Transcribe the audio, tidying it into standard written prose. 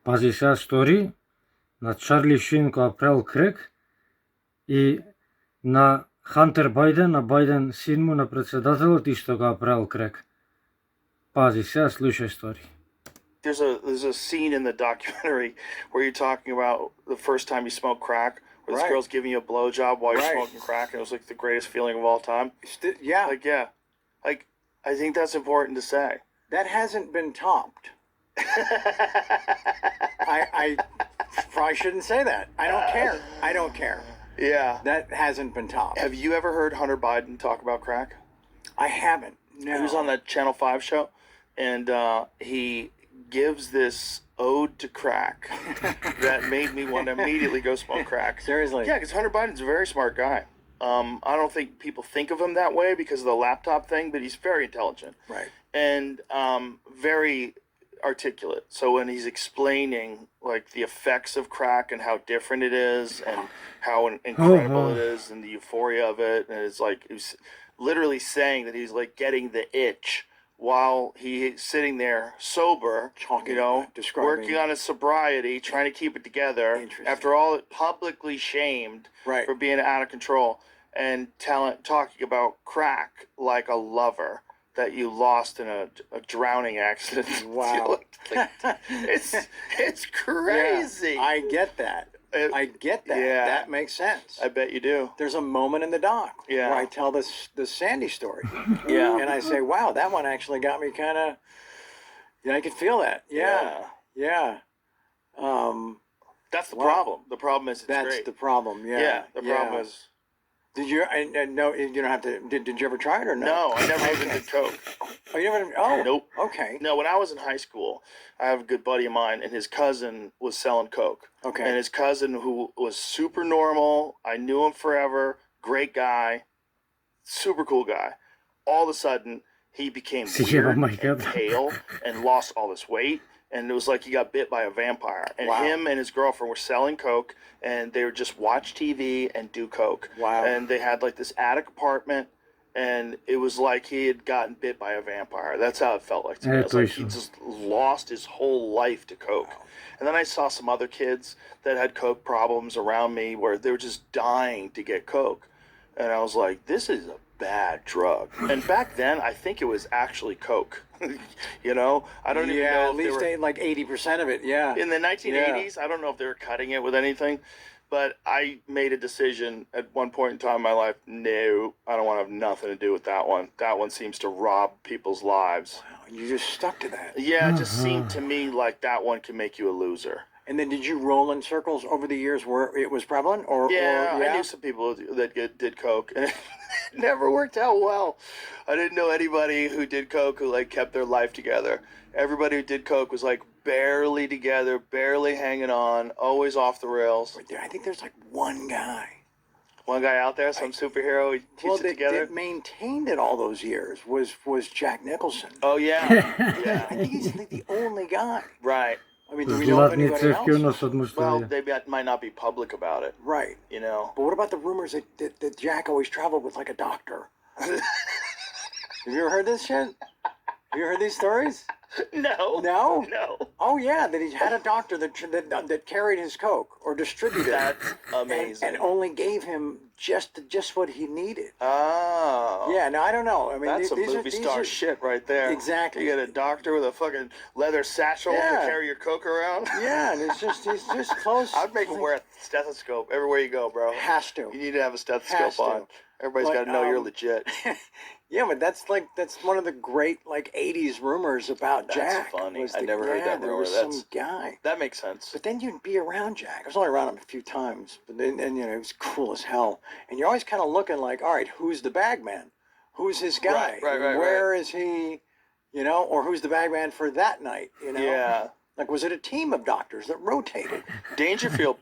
Pazi sad story na Charlie Sheen koja prel krek i na Hunter Biden, na Biden sin mu, na председателот isto ga prel krek. Pazi, сега slušaj story. There's a scene in the documentary where you're talking about the first time you smoked crack, where this girl's giving you a blowjob while you're smoking crack, and it was like the greatest feeling of all time. Yeah. Like, I think that's important to say. That hasn't been topped. I probably shouldn't say that. I don't care. Yeah. That hasn't been topped. Have you ever heard Hunter Biden talk about crack? I haven't. No. He was on that Channel 5 show, and he gives this ode to crack that made me want to immediately go smoke crack. Seriously? Yeah, because Hunter Biden's a very smart guy. I don't think people think of him that way because of the laptop thing, but he's very intelligent. Right. And very articulate. So when he's explaining like the effects of crack and how different it is and how incredible it is and the euphoria of it, and it's like he's literally saying that he's like getting the itch while he's sitting there sober, working on his sobriety, trying to keep it together after all publicly shamed for being out of control, and talking about crack like a lover that you lost in a drowning accident. Wow. It's crazy. Yeah, I get that. I get that. Yeah. That makes sense. I bet you do. There's a moment in the doc where I tell the Sandy story. Yeah. And I say, wow, that one actually got me kind of, I could feel that. Yeah. That's the problem. The problem is that's great. the problem. Yeah. Yeah. The problem is. Did you? No, you don't have to. Did you ever try it or no? No, I never even did coke. Oh, you never? Oh, nope. Okay. No, when I was in high school, I have a good buddy of mine, and his cousin was selling coke. Okay. And his cousin, who was super normal, I knew him forever, great guy, super cool guy. All of a sudden, he became weird and pale and lost all this weight. And it was like he got bit by a vampire. And him and his girlfriend were selling coke, and they would just watch TV and do coke. Wow. And they had like this attic apartment, and it was like he had gotten bit by a vampire. That's how it felt like to me. It was like he just lost his whole life to coke. Wow. And then I saw some other kids that had coke problems around me where they were just dying to get coke. And I was like, this is a bad drug. And back then, I think it was actually coke. I don't even know. At least like 80% of it. Yeah. In the 1980s, I don't know if they were cutting it with anything, but I made a decision at one point in time in my life. No, I don't want to have nothing to do with that one. That one seems to rob people's lives. Wow, you just stuck to that. Yeah, it just seemed to me like that one can make you a loser. And then did you roll in circles over the years where it was prevalent? I knew some people that did coke, and it never worked out well. I didn't know anybody who did coke who like kept their life together. Everybody who did coke was like barely together, barely hanging on, always off the rails. I think there's like one guy. One guy out there, some superhero, he keeps it together. That maintained it all those years was Jack Nicholson. Oh, yeah. Yeah. I think he's like the only guy. Right. I mean, do we know of anybody else? Well, they might not be public about it. Right. But what about the rumors that Jack always traveled with like a doctor? Have you ever heard this shit? Have you heard these stories? No. No? No. Oh, yeah, that he had a doctor that carried his coke or distributed it. That's amazing. And only gave him just what he needed. Oh. Yeah, no, I don't know. I mean, that's some movie star shit right there. Exactly. You get a doctor with a fucking leather satchel to carry your coke around. Yeah, and he's just close. I'd make him wear a stethoscope everywhere you go, bro. Has to. You need to have a stethoscope on. Everybody's got to know you're legit. Yeah, but that's one of the great like 80s rumors about Jack. That's funny. I never heard that rumor. There was some guy. That makes sense. But then you'd be around Jack. I was only around him a few times, but then he was cool as hell. And you're always kind of looking like, all right, who's the bag man? Who's his guy? Right. Where is he? Or who's the bag man for that night? Yeah. Like, was it a team of doctors that rotated? Dangerfield